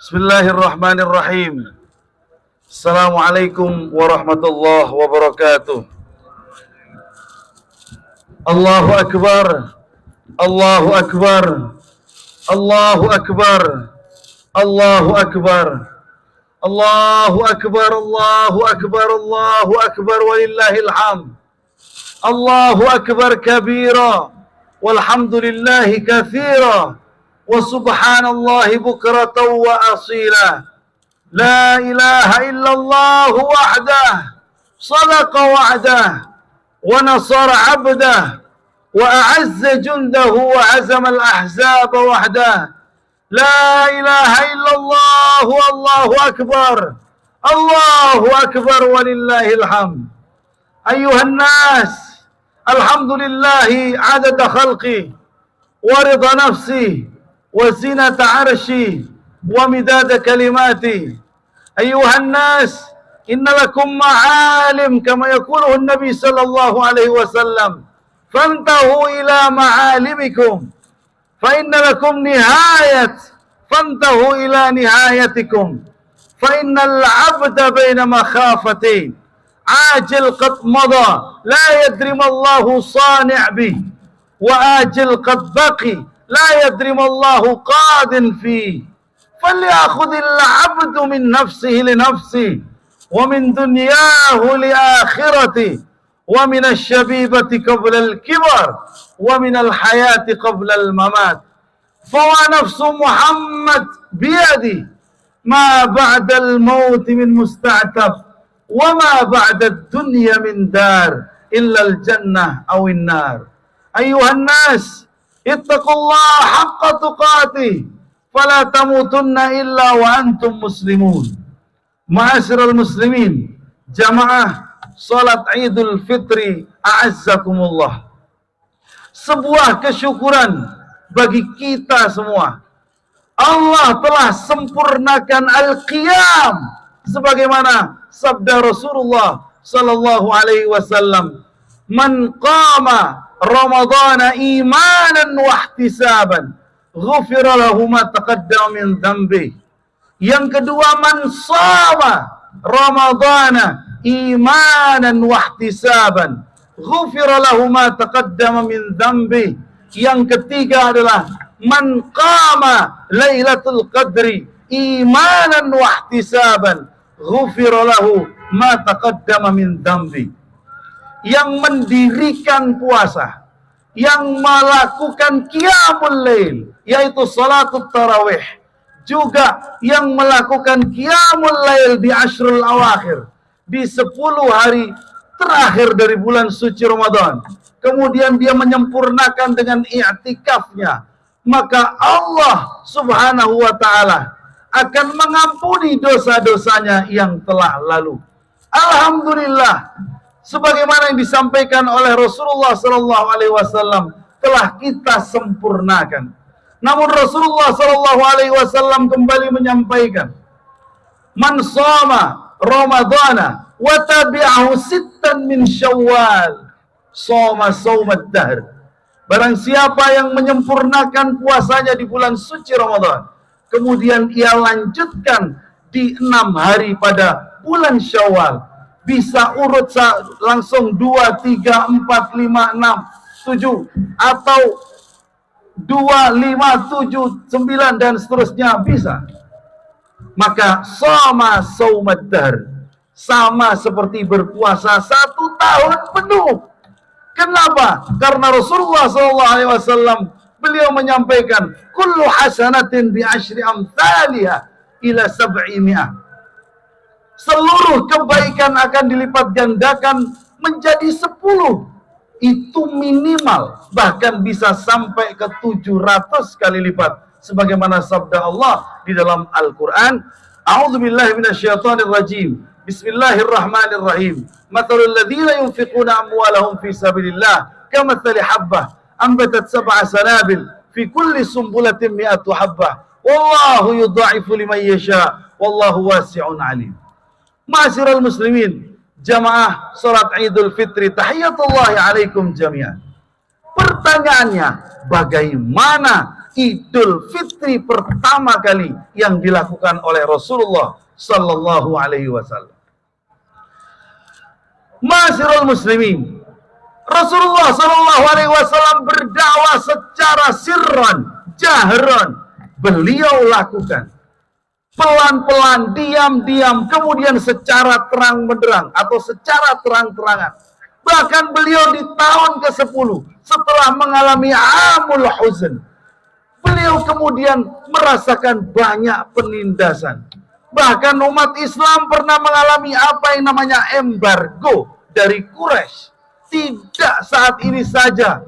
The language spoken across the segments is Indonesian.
Bismillahirrahmanirrahim. Assalamualaikum warahmatullahi wabarakatuh. Allahu Akbar. Allahu Akbar. Allahu Akbar. Allahu Akbar. Allahu Akbar. Allahu Akbar. Allahu Akbar walillahil hamd. Allahu Akbar kabira walhamdulillahi katsira wa subhanallahi bukratan wa asila. La ilaha illallah wahdah sadaqa wa'dah wa nasara 'abdah wa a'azza jundahu wa 'azama al-ahzaba wahdah. La ilaha illallah wallahu akbar. Allahu akbar walillahil hamd. Ayyuhan nas, alhamdulillahi 'adada khalqi wa rida nafsi wa zinata 'arsyi wa midada kalimati. Ayyuhan nas, inna lakum ma'alim kama yaquluhu an-nabi sallallahu alaihi wasallam. Fantahu ila ma'alimikum fa inna lakum nihayat fantahu ila nihayatikum fa innal 'abda baina makhafatain ajil qad mada la yadri ma Allahu sani' bih wa ajil qad baqi la yadri ma Allahu qadin fi falyakhudhil 'abdu min nafsihi li nafsihi wa min dunyahu li akhirati wa min asy-syabibati qabla al-kibar wa min al-hayati qabla al-mamat fa wa nafsu Muhammad biyadi ma ba'da al-maut min musta'tab wa ma ba'da ad-dunya min dar illa al-jannah aw an-nar. Ayyuhan nas, ittaqullaha haqqa tuqatih fala tamutunna illa wa antum muslimun. Ma'asyiral muslimin, jamaah salat Idul Fitri a'azzakumullah. Sebuah kesyukuran bagi kita semua. Allah telah sempurnakan al-qiyam sebagaimana sabda Rasulullah sallallahu alaihi wasallam, "Man qama Ramadhana imanan wa ihtisaban, ghufira lahu ma taqaddama min dhanbi." Yang kedua, man shama Ramadhana imanan wa ihtisaban, ghufira lahu ma taqaddama min dhanbi. Yang ketiga adalah man qama Lailatul Qadri imanan wa ihtisaban, ghufira lahu ma taqaddama min dhanbi. Yang mendirikan puasa, yang melakukan qiyamul lail, yaitu salatul tarawih, juga yang melakukan qiyamul lail di asyrul awakhir, di 10 hari terakhir dari bulan suci Ramadan, kemudian dia menyempurnakan dengan i'tikafnya, maka Allah subhanahu wa ta'ala akan mengampuni dosa-dosanya yang telah lalu. Alhamdulillah, sebagaimana yang disampaikan oleh Rasulullah sallallahu alaihi wasallam telah kita sempurnakan. Namun Rasulullah sallallahu alaihi wasallam kembali menyampaikan, man shoma Ramadhana wa tabi'ahu sittan min Syawal, shoma shaumad dahr. Barang siapa yang menyempurnakan puasanya di bulan suci Ramadan, kemudian ia lanjutkan di 6 hari pada bulan Syawal, bisa urut langsung 2, 3, 4, 5, 6, 7 atau 2, 5, 7, 9 dan seterusnya bisa. Maka shoma shaumad dahr, sama seperti berpuasa 1 tahun penuh. Kenapa? Karena Rasulullah SAW beliau menyampaikan, kullu hasanatin bi asyri amthaliha ila 700. Seluruh kebaikan akan dilipat gandakan menjadi 10. Itu minimal, bahkan bisa sampai ke 700 kali lipat. Sebagaimana sabda Allah di dalam Al-Quran, A'udzubillahi minasyaitonir rajim. Bismillahirrahmanirrahim. Mathalul ladzina yunfiquna amwalahum fi sabilillah kamathali habbah anbatat 7 sanabil fi kulli sumbulatin 100 habbah wallahu yudha'ifu liman yasha wallahu wasi'un alim. Ma'asyiral muslimin, jamaah salat Idul Fitri tahiyatullahi alaikum jami'an. Pertanyaannya, bagaimana Idul Fitri pertama kali yang dilakukan oleh Rasulullah Sallallahu Alaihi Wasallam. Ma'asyiral muslimin, Rasulullah Sallallahu Alaihi Wasallam berdakwah secara sirran, jahran. Beliau lakukan pelan-pelan, diam-diam, kemudian secara terang benderang atau secara terang-terangan. Bahkan beliau di tahun ke-10 setelah mengalami amul huzn, beliau kemudian merasakan banyak penindasan. Bahkan umat Islam pernah mengalami apa yang namanya embargo dari Quraisy. Tidak saat ini saja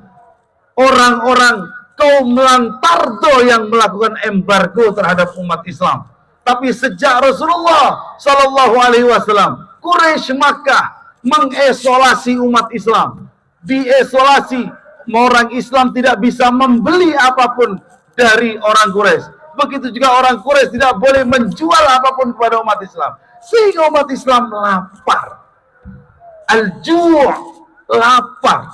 orang-orang kaum Lantardo yang melakukan embargo terhadap umat Islam. Tapi sejak Rasulullah Sallallahu Alaihi Wasallam, Quraisy Makkah mengisolasi umat Islam. Diisolasi, orang Islam tidak bisa membeli apapun dari orang Quraisy. Begitu juga orang Quraisy tidak boleh menjual apapun kepada umat Islam. Sehingga umat Islam lapar. Al-ju', lapar.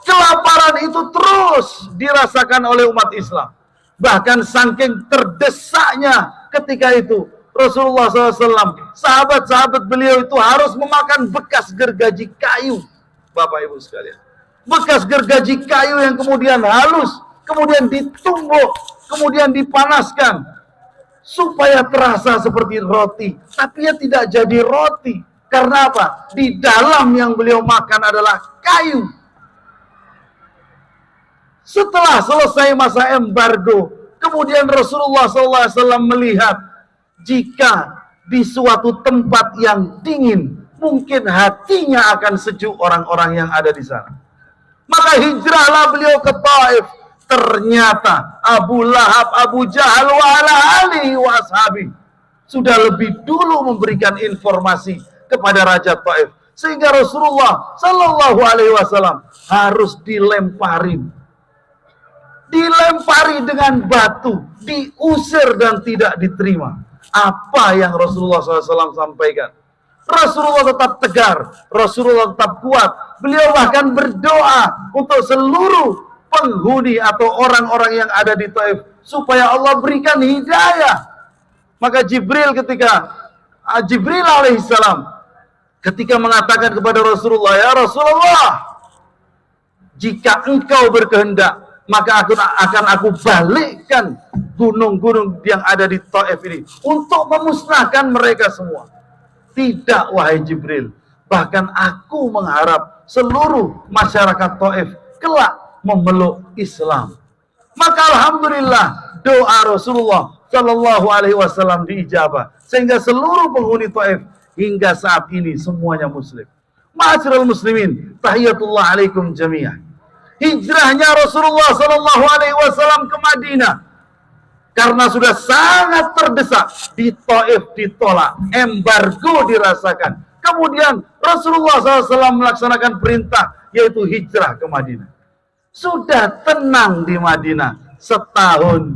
Kelaparan itu terus dirasakan oleh umat Islam. Bahkan saking terdesaknya ketika itu, Rasulullah SAW, sahabat-sahabat beliau itu harus memakan bekas gergaji kayu. Bapak Ibu sekalian. Bekas gergaji kayu yang kemudian halus, kemudian ditumbuk, kemudian dipanaskan. Supaya terasa seperti roti. Tapi ya tidak jadi roti. Karena apa? Di dalam yang beliau makan adalah kayu. Setelah selesai masa embargo, kemudian Rasulullah SAW melihat jika di suatu tempat yang dingin, mungkin hatinya akan sejuk orang-orang yang ada di sana. Maka hijrahlah beliau ke Taif. Ternyata Abu Lahab, Abu Jahal wa ala alihi wa ashabi sudah lebih dulu memberikan informasi kepada Raja Taif, sehingga Rasulullah Sallallahu Alaihi Wasallam harus dilempari dengan batu, diusir dan tidak diterima. Apa yang Rasulullah SAW sampaikan? Rasulullah tetap tegar, Rasulullah tetap kuat. Beliau bahkan berdoa untuk seluruh penghuni atau orang-orang yang ada di Taif supaya Allah berikan hidayah. Maka Jibril alaihissalam ketika mengatakan kepada Rasulullah, ya Rasulullah, jika engkau berkehendak, maka akan aku balikkan gunung-gunung yang ada di Taif ini untuk memusnahkan mereka semua. Tidak, wahai Jibril, bahkan aku mengharap seluruh masyarakat Taif kelak memeluk Islam. Maka alhamdulillah doa Rasulullah Shallallahu Alaihi Wasallam diijabah, sehingga seluruh penghuni Taif hingga saat ini semuanya Muslim. Ma'asyiral muslimin, tahiyatullah alaikum jami'an. Hijrahnya Rasulullah Shallallahu Alaihi Wasallam ke Madinah karena sudah sangat terdesak. Di Taif ditolak, embargo dirasakan. Kemudian Rasulullah SAW melaksanakan perintah, yaitu hijrah ke Madinah. Sudah tenang di Madinah setahun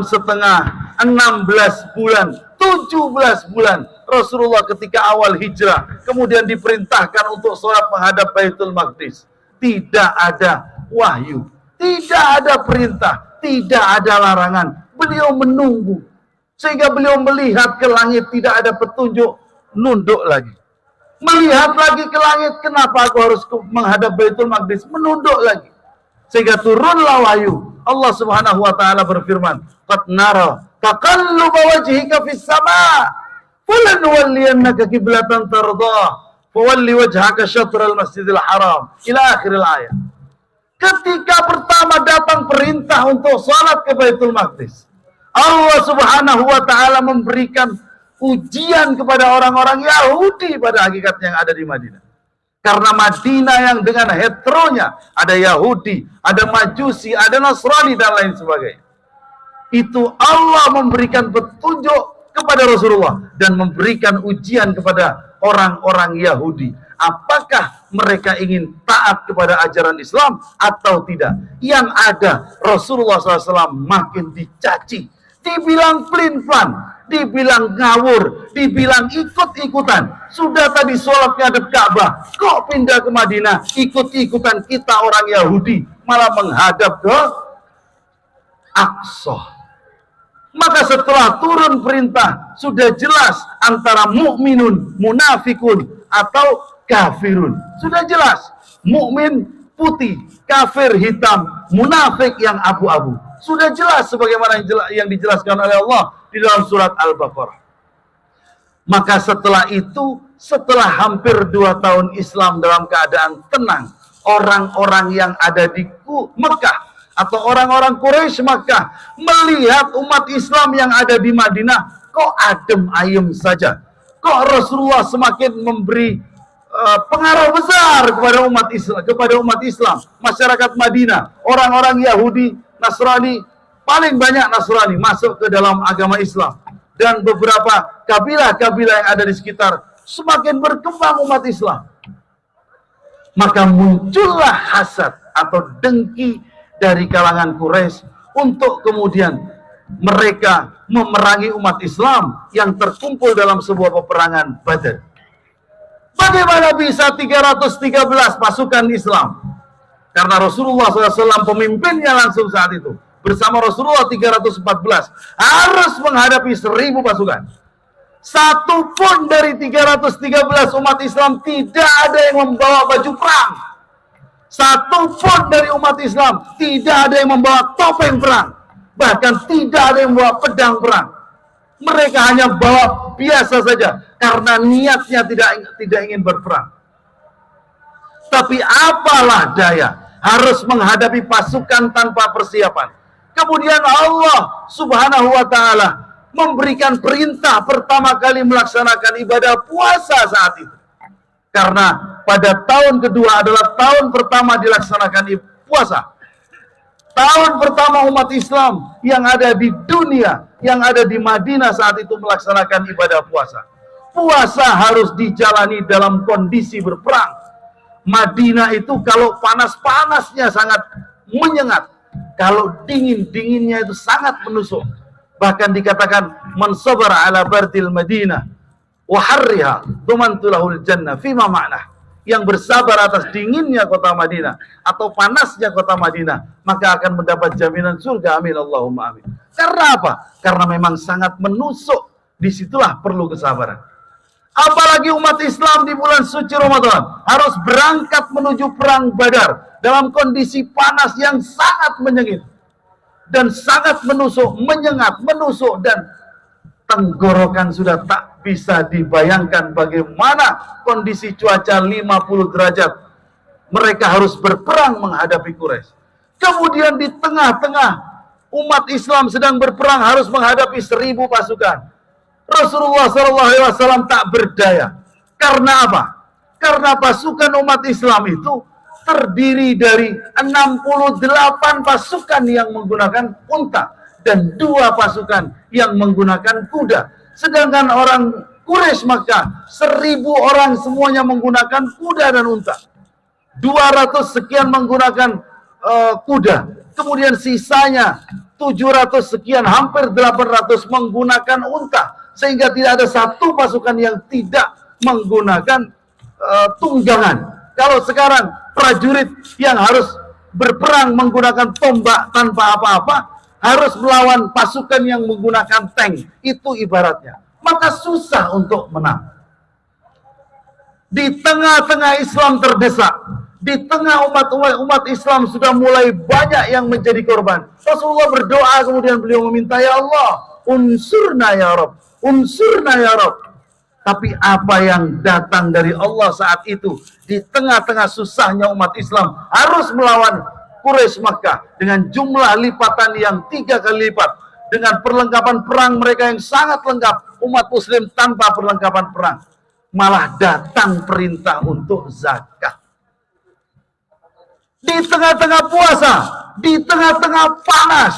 setengah, 16 bulan, 17 bulan. Rasulullah ketika awal hijrah kemudian diperintahkan untuk sholat menghadap Baitul Maqdis. Tidak ada wahyu, tidak ada perintah, tidak ada larangan. Beliau menunggu sehingga beliau melihat ke langit, tidak ada petunjuk, nunduk lagi. Melihat lagi ke langit, kenapa aku harus menghadap Baitul Maqdis? Menunduk lagi. Sehingga turunlah wahyu. Allah Subhanahu wa taala berfirman, "Qad nara taqalluba wajhika fis sama', falanwalliyannaka qiblatan tardah, fawalli wajhaka syatral Masjidil Haram." Ila akhiril ayat. Ketika pertama datang perintah untuk salat ke Baitul Maqdis, Allah Subhanahu wa taala memberikan ujian kepada orang-orang Yahudi pada hakikatnya yang ada di Madinah. Karena Madinah yang dengan heteronya, ada Yahudi, ada Majusi, ada Nasrani dan lain sebagainya. Itu Allah memberikan petunjuk kepada Rasulullah dan memberikan ujian kepada orang-orang Yahudi. Apakah mereka ingin taat kepada ajaran Islam atau tidak? Yang ada Rasulullah SAW makin dicaci, dibilang pelin-pelan, dibilang ngawur, dibilang ikut-ikutan. Sudah tadi sholat ngadep Ka'bah, kok pindah ke Madinah, ikut-ikutan kita orang Yahudi, malah menghadap ke Aqsa. Maka setelah turun perintah, sudah jelas antara mukminun, munafikun, atau kafirun. Sudah jelas. Mukmin putih, kafir hitam, munafik yang abu-abu. Sudah jelas sebagaimana yang dijelaskan oleh Allah di dalam surat Al-Baqarah. Maka setelah itu, setelah hampir 2 tahun Islam dalam keadaan tenang, orang-orang yang ada di Mekah atau orang-orang Quraisy Makkah melihat umat Islam yang ada di Madinah kok adem ayem saja, kok Rasulullah semakin memberi pengaruh besar kepada umat Islam, masyarakat Madinah, orang-orang Yahudi, Nasrani, paling banyak Nasrani masuk ke dalam agama Islam, dan beberapa kabilah-kabilah yang ada di sekitar semakin berkembang umat Islam. Maka muncullah hasad atau dengki dari kalangan Quraisy untuk kemudian mereka memerangi umat Islam yang terkumpul dalam sebuah peperangan Badar. Bagaimana bisa 313 pasukan Islam? Karena Rasulullah SAW pemimpinnya langsung saat itu. Bersama Rasulullah 314 harus menghadapi 1000 pasukan. Satu pun dari 313 umat Islam tidak ada yang membawa baju perang. Satu pun dari umat Islam tidak ada yang membawa topeng perang. Bahkan tidak ada yang membawa pedang perang. Mereka hanya bawa biasa saja karena niatnya tidak ingin berperang. Tapi apalah daya, harus menghadapi pasukan tanpa persiapan. Kemudian Allah Subhanahu wa ta'ala memberikan perintah pertama kali melaksanakan ibadah puasa saat itu. Karena pada tahun kedua adalah tahun pertama dilaksanakan puasa. Tahun pertama umat Islam yang ada di dunia, yang ada di Madinah saat itu melaksanakan ibadah puasa. Puasa harus dijalani dalam kondisi berperang. Madinah itu kalau panas-panasnya sangat menyengat, kalau dingin-dinginnya itu sangat menusuk. Bahkan dikatakan man sabara ala bardil Madinah wa harriha dumantulahul jannah fima ma'nah. Yang bersabar atas dinginnya kota Madinah atau panasnya kota Madinah, maka akan mendapat jaminan surga. Amin Allahumma amin. Karena apa? Karena memang sangat menusuk. Disitulah perlu kesabaran. Apalagi umat Islam di bulan suci Ramadan harus berangkat menuju perang Badar dalam kondisi panas yang sangat menyengit dan sangat menusuk, menyengat, menusuk, dan tenggorokan sudah tak bisa dibayangkan bagaimana kondisi cuaca 50 derajat. Mereka harus berperang menghadapi Quraisy. Kemudian di tengah-tengah umat Islam sedang berperang harus menghadapi 1000 pasukan. Rasulullah SAW tak berdaya. Karena apa? Karena pasukan umat Islam itu terdiri dari 68 pasukan yang menggunakan unta dan 2 pasukan yang menggunakan kuda. Sedangkan orang Quraisy Makkah 1000 orang semuanya menggunakan kuda dan unta. 200 sekian menggunakan kuda. Kemudian sisanya 700 sekian, hampir 800 menggunakan unta. Sehingga tidak ada satu pasukan yang tidak menggunakan tunggangan. Kalau sekarang prajurit yang harus berperang menggunakan tombak tanpa apa-apa harus melawan pasukan yang menggunakan tank, itu ibaratnya. Maka susah untuk menang. Di tengah-tengah Islam terdesak, di tengah umat Islam sudah mulai banyak yang menjadi korban. Rasulullah berdoa, kemudian beliau meminta, ya Allah, unsurna ya Rabb, unsurna ya Rabb. Tapi apa yang datang dari Allah saat itu, di tengah-tengah susahnya umat Islam harus melawan Quraisy Makkah dengan jumlah lipatan yang 3 kali lipat, dengan perlengkapan perang mereka yang sangat lengkap, umat muslim tanpa perlengkapan perang. Malah datang perintah untuk zakat. Di tengah-tengah puasa, di tengah-tengah panas,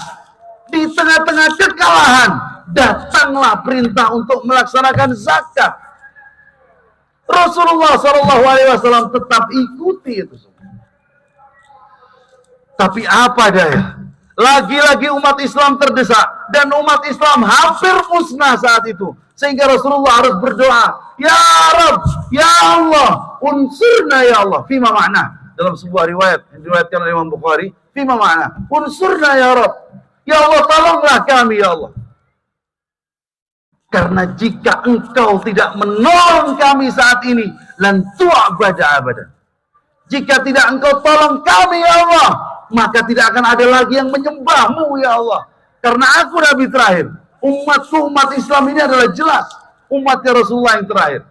di tengah-tengah kekalahan, datanglah perintah untuk melaksanakan zakat. Rasulullah SAW tetap ikuti itu semua. Tapi apa daya? Lagi-lagi umat Islam terdesak dan umat Islam hampir musnah saat itu. Sehingga Rasulullah harus berdoa, ya Rabb, ya Allah, unsurna ya Allah. Fima ma'na. Dalam sebuah riwayat yang diriwayatkan oleh Imam Bukhari, fima ma'na, unsurna ya Rabb. Ya Allah, tolonglah kami, ya Allah. Karena jika engkau tidak menolong kami saat ini, lan tu'bada abadan. Jika tidak engkau tolong kami, ya Allah, maka tidak akan ada lagi yang menyembahmu, ya Allah. Karena aku Nabi terakhir. Umatku, umat Islam ini adalah jelas umatnya Rasulullah yang terakhir.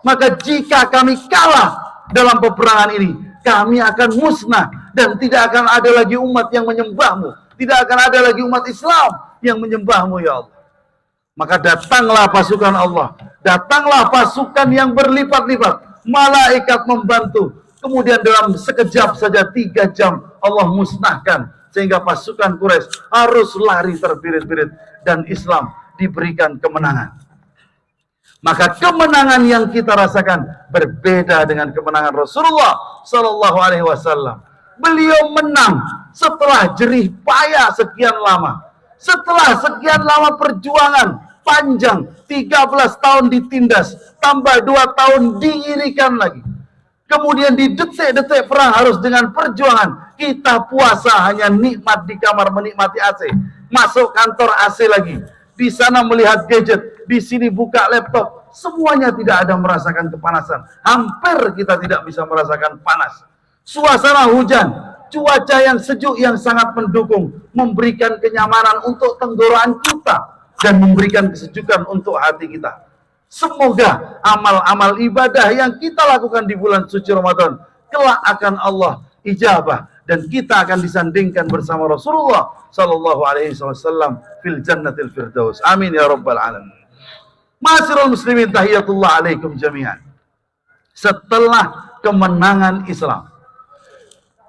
Maka jika kami kalah dalam peperangan ini, kami akan musnah. Dan tidak akan ada lagi umat yang menyembahmu. Tidak akan ada lagi umat Islam yang menyembahmu, ya Allah. Maka datanglah pasukan Allah. Datanglah pasukan yang berlipat-lipat. Malaikat membantu. Kemudian dalam sekejap saja 3 jam Allah musnahkan. Sehingga pasukan Quraisy harus lari terbirit-birit. Dan Islam diberikan kemenangan. Maka kemenangan yang kita rasakan berbeda dengan kemenangan Rasulullah Sallallahu Alaihi Wasallam. Beliau menang setelah jerih payah sekian lama. Setelah sekian lama perjuangan panjang, 13 tahun ditindas, tambah 2 tahun diirikan lagi. Kemudian di detik-detik perang harus dengan perjuangan. Kita puasa hanya nikmat di kamar, menikmati AC. Masuk kantor AC lagi. Di sana melihat gadget, di sini buka laptop. Semuanya tidak ada merasakan kepanasan. Hampir kita tidak bisa merasakan panas. Suasana hujan, cuaca yang sejuk yang sangat mendukung, memberikan kenyamanan untuk tenggorokan kita dan memberikan kesejukan untuk hati kita. Semoga amal-amal ibadah yang kita lakukan di bulan suci Ramadan kelak akan Allah ijabah dan kita akan disandingkan bersama Rasulullah Sallallahu Alaihi Wasallam fil jannatil firdaus. Amin ya rabbal alamin. Ma'asyiral muslimin, tahiyatullah alaikum jami'an. Setelah kemenangan Islam,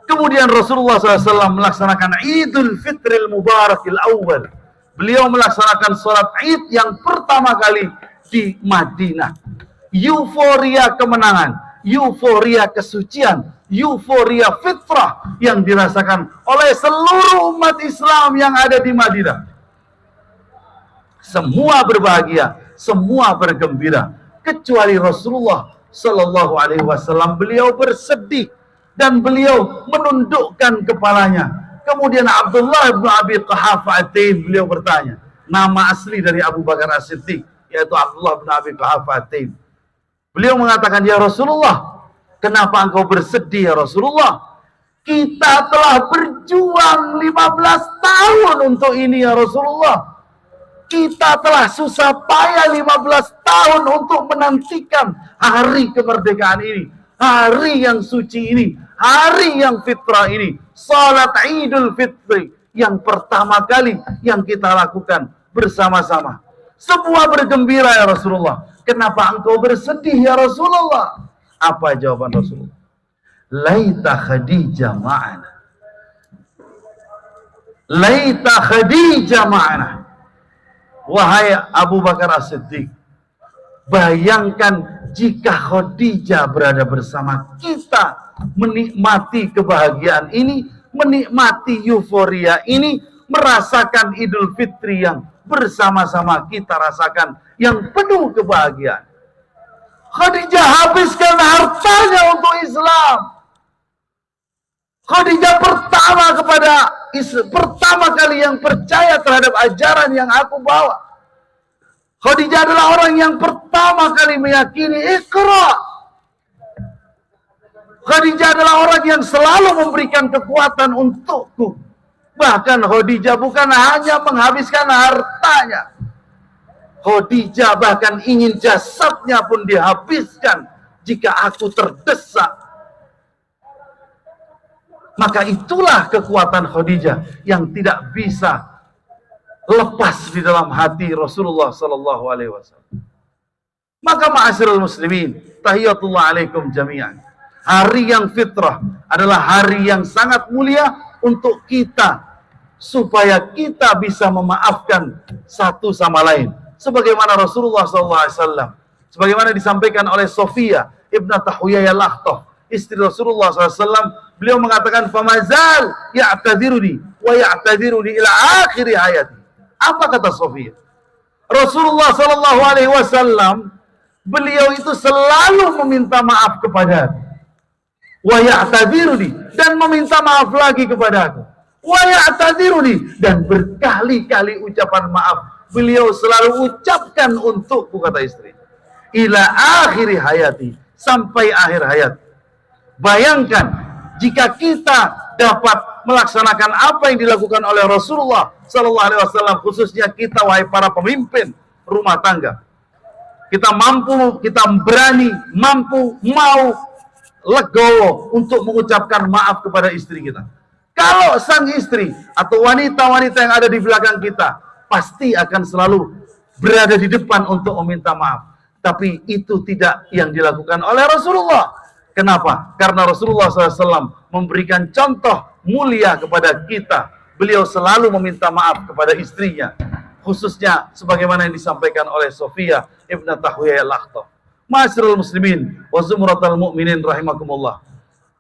kemudian Rasulullah SAW melaksanakan Idul Fitril Mubarakil Awal. Beliau melaksanakan sholat Id yang pertama kali di Madinah. Euforia kemenangan, euforia kesucian, euforia fitrah yang dirasakan oleh seluruh umat Islam yang ada di Madinah. Semua berbahagia, semua bergembira, kecuali Rasulullah Sallallahu Alaihi Wasallam. Beliau bersedih dan beliau menundukkan kepalanya. Kemudian Abdullah bin Abi Quhafa At-Taim, beliau bertanya, nama asli dari Abu Bakar As-Siddiq, yaitu Abdullah bin Abi Quhafa At-Taim. Beliau mengatakan, ya Rasulullah, kenapa engkau bersedih ya Rasulullah? Kita telah berjuang 15 tahun untuk ini ya Rasulullah. Kita telah susah payah 15 tahun untuk menantikan hari kemerdekaan ini. Hari yang suci ini. Hari yang fitrah ini. Salat Idul Fitri yang pertama kali yang kita lakukan bersama-sama. Semua bergembira ya Rasulullah. Kenapa engkau bersedih ya Rasulullah? Apa jawaban Rasulullah? Laita Khadijah ma'ana. Laita Khadijah ma'ana. Wahai Abu Bakar As-Siddiq, bayangkan jika Khadijah berada bersama kita, menikmati kebahagiaan ini, menikmati euforia ini, merasakan Idul Fitri yang bersama-sama kita rasakan, yang penuh kebahagiaan. Khadijah habiskan hartanya untuk Islam. Khadijah pertama kali yang percaya terhadap ajaran yang aku bawa. Khadijah adalah orang yang pertama kali meyakini Iqra. Khadijah adalah orang yang selalu memberikan kekuatan untukku. Bahkan Khadijah bukan hanya menghabiskan hartanya. Khadijah bahkan ingin jasadnya pun dihabiskan jika aku terdesak. Maka itulah kekuatan Khadijah yang tidak bisa lepas di dalam hati Rasulullah Sallallahu Alaihi Wasallam. Maka ma'asyiral muslimin, tahiyatullah alaikum jami'an. Hari yang fitrah adalah hari yang sangat mulia untuk kita, supaya kita bisa memaafkan satu sama lain. Sebagaimana Rasulullah SAW, sebagaimana disampaikan oleh Sofia ibnah Huyai al-Akhtab, istri Rasulullah SAW, beliau mengatakan, famazal ya'tadiruni wa ya'tadiruni ila akhiri hayati. Apa kata Sofia? Rasulullah SAW, beliau itu selalu meminta maaf kepada aku. Wa ya'tadiruni, dan meminta maaf lagi kepada aku. wa ya'tadiruni, dan berkali-kali ucapan maaf beliau selalu ucapkan untukku, kata istri, ila akhiri hayati, sampai akhir hayat. Bayangkan jika kita dapat melaksanakan apa yang dilakukan oleh Rasulullah Sallallahu Alaihi Wasallam, khususnya kita wahai para pemimpin rumah tangga, kita mampu, kita berani, mampu, mau legowo untuk mengucapkan maaf kepada istri kita. Kalau sang istri atau wanita-wanita yang ada di belakang kita pasti akan selalu berada di depan untuk meminta maaf. Tapi itu tidak yang dilakukan oleh Rasulullah. Kenapa? Karena Rasulullah SAW memberikan contoh mulia kepada kita. Beliau selalu meminta maaf kepada istrinya. Khususnya sebagaimana yang disampaikan oleh Sofia ibn Tahwiyah al-Akhtar. Ma'asyiral muslimin wa zumratal mu'minin rahimakumullah.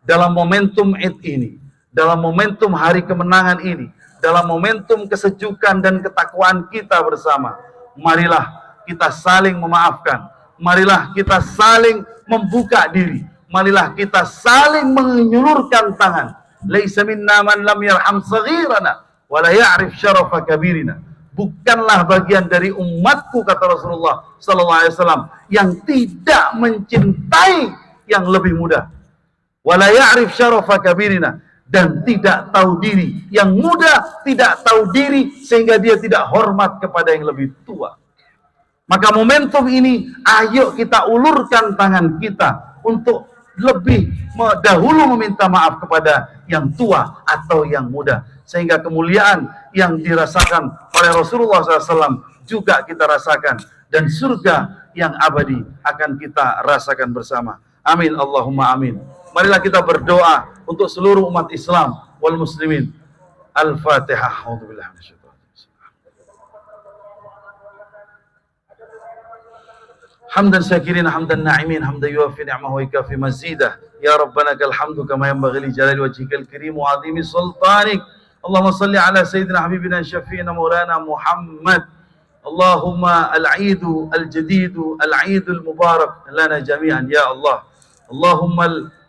Dalam momentum Id ini, dalam momentum hari kemenangan ini, dalam momentum kesejukan dan ketakwaan kita bersama, marilah kita saling memaafkan. Marilah kita saling membuka diri. Marilah kita saling menyulurkan tangan. Laisa minna man lam yarham saghirana wa la ya'rif syarafa kabirina. Bukanlah bagian dari umatku, kata Rasulullah sallallahu alaihi wasallam, yang tidak mencintai yang lebih muda. Wa la ya'rif syarafa kabirina, dan tidak tahu diri. Yang muda tidak tahu diri sehingga dia tidak hormat kepada yang lebih tua. Maka momentum ini, ayo kita ulurkan tangan kita untuk lebih dahulu meminta maaf kepada yang tua atau yang muda. Sehingga kemuliaan yang dirasakan oleh Rasulullah SAW juga kita rasakan. Dan surga yang abadi akan kita rasakan bersama. Amin, Allahumma amin. Marilah kita berdoa untuk seluruh umat Islam wal muslimin. Al-Fatihah. A'udzubillahi minasyaitonir. حمدا شاكرين حمدا ناعمين حمدا يوفي نعمه ويكافي مزيده يا ربنا لك الحمد كما ينبغي لجلال وجهك الكريم وعظيم سلطانك اللهم صل على سيدنا حبيبنا شفينا مولانا محمد اللهم العيد الجديد العيد المبارك لنا جميعا يا الله اللهم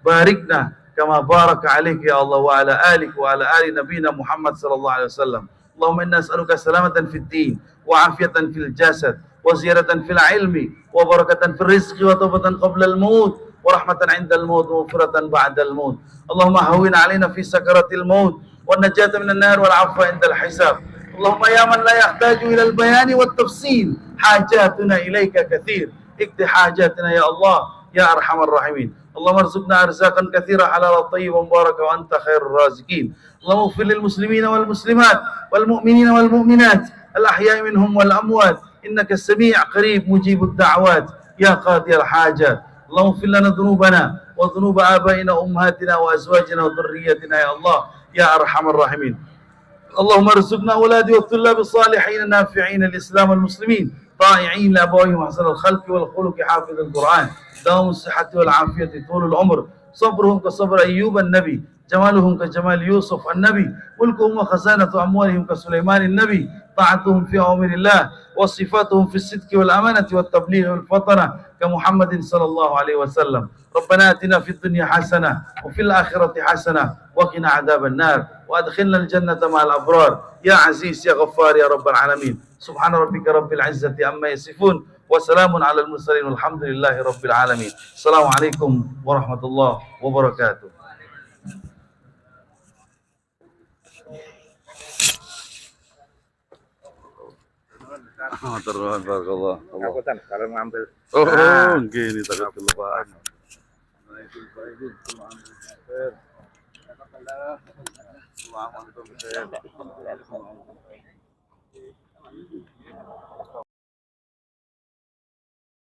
باركنا كما بارك عليك يا الله وعلى آلك وعلى آل نبينا محمد صلى الله عليه وسلم اللهم إنا نسألك سلامة في الدين وعافية في الجسد وزيادة في العلم وبركة في الرزق وتوبة قبل الموت ورحمة عند الموت ومغفرة بعد الموت اللهم هون علينا في سكرات الموت والنجاة من النار والعفو عند الحساب اللهم يا من لا يحتاج إلى البيان والتفصيل حاجاتنا إليك كثير اقض حاجاتنا يا الله يا أرحم الراحمين اللهم ارزقنا أرزاقا كثيرة حلالا طيبا مباركا وأنت خير الرازقين اللهم اغفر للمسلمين والمسلمات والمؤمنين والمؤمنات الأحياء منهم والأموات إنك السميع قريب مجيب الدعوات يا قاضي الحاجات اللهم اغفر لنا ذنوبنا وذنوب آبائنا وأمهاتنا وأزواجنا وذريتنا يا الله يا أرحم الراحمين اللهم ارزقنا أولادي والطلاب الصالحين النافعين الإسلام والمسلمين طائعين لأبويهم أحسن الخلق والخلق حافظ القرآن دوام الصحة والعافية طول العمر صبرهم كصبر أيوب النبي جمالهم كجمال يوسف النبي ملكهم وخزانة أموالهم كسليمان النبي طاعتهم في أوامر الله وصفاتهم في الصدق والأمانة والتبليغ والفطنة كمحمد صلى الله عليه وسلم ربنا آتنا في الدنيا حسنة وفي الآخرة حسنة وقنا عذاب النار وأدخلنا الجنة مع الأبرار يا عزيز يا غفار يا رب العالمين سبحان ربك رب العزة عما يصفون وسلام على المرسلين والحمد لله رب العالمين السلام عليكم ورحمة الله وبركاته. Terus barakallah. Takutan kalau ngambil. Oh, gini takut kelupaan. Nah, itu ambil.